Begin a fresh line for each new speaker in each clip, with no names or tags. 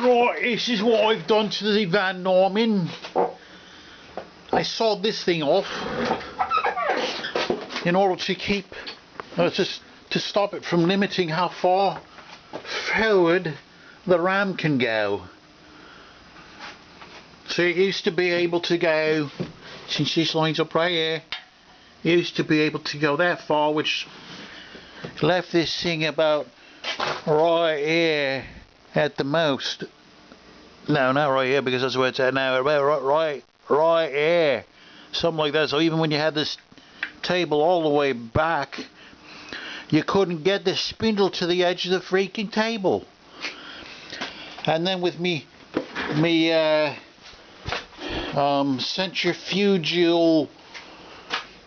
Right, this is what I've done to the Van Norman. I sawed this thing off in order to keep, just to stop it from limiting how far forward the ram can go. So it used to be able to go, since this line's up right here, it used to be able to go that far, which left this thing about right here at the most. No, not right here, because that's where it's at now. About right here, something like that. So even when you had this table all the way back, you couldn't get the spindle to the edge of the freaking table. And then with me centrifugal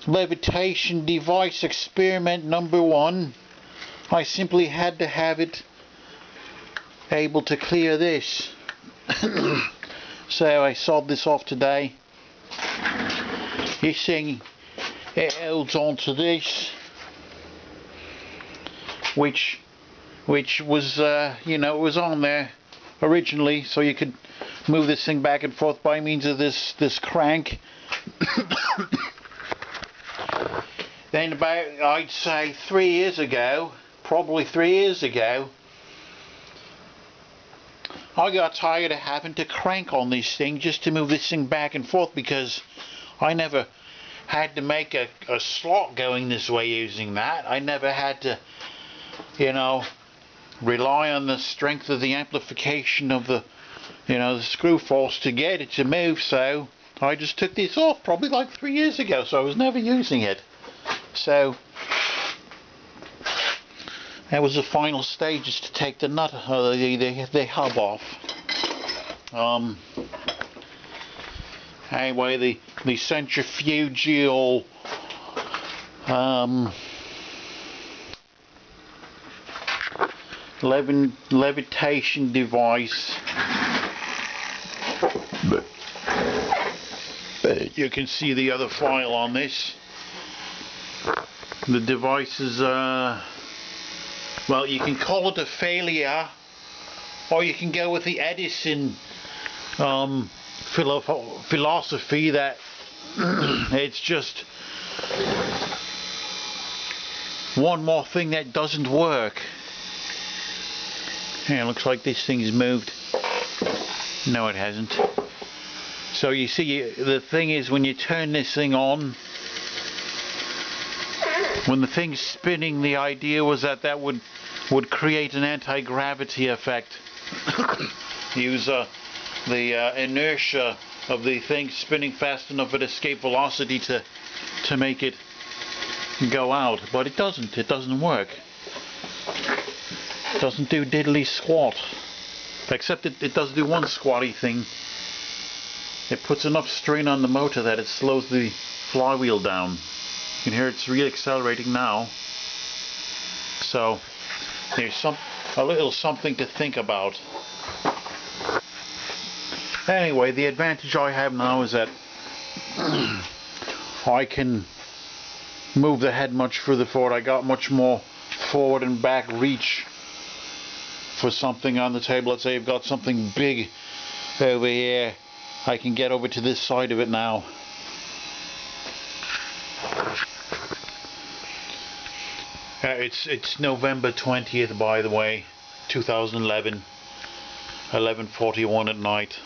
levitation device experiment number 1, I simply had to have it able to clear this. So I sawed this off today. This thing, it holds on to this, which was you know, it was on there originally, so you could move this thing back and forth by means of this crank. Then about, I'd say 3 years ago, probably 3 years ago, I got tired of having to crank on this thing just to move this thing back and forth, because I never had to make a slot going this way using that. I never had to, you know, rely on the strength of the amplification of the, you know, the screw force to get it to move. So I just took this off probably like 3 years ago, so I was never using it. So that was the final stage, is to take the nut, the hub off. Anyway, the centrifugal levitation device. You can see the other file on this. The device is, well, you can call it a failure, or you can go with the Edison philosophy that it's just one more thing that doesn't work. Yeah, looks like this thing's moved. No, it hasn't. So you see, the thing is, when you turn this thing on, when the thing's spinning, the idea was that that would create an anti-gravity effect. Use the inertia of the thing spinning fast enough at escape velocity to make it go out. But it doesn't. It doesn't work. It doesn't do diddly squat. Except it does do one squatty thing. It puts enough strain on the motor that it slows the flywheel down. You can hear it's re-accelerating now. So there's a little something to think about. Anyway, the advantage I have now is that I can move the head much further forward. I got much more forward and back reach for something on the table. Let's say you've got something big over here, I can get over to this side of it now. It's November 20th, by the way, 2011, 11:41 at night.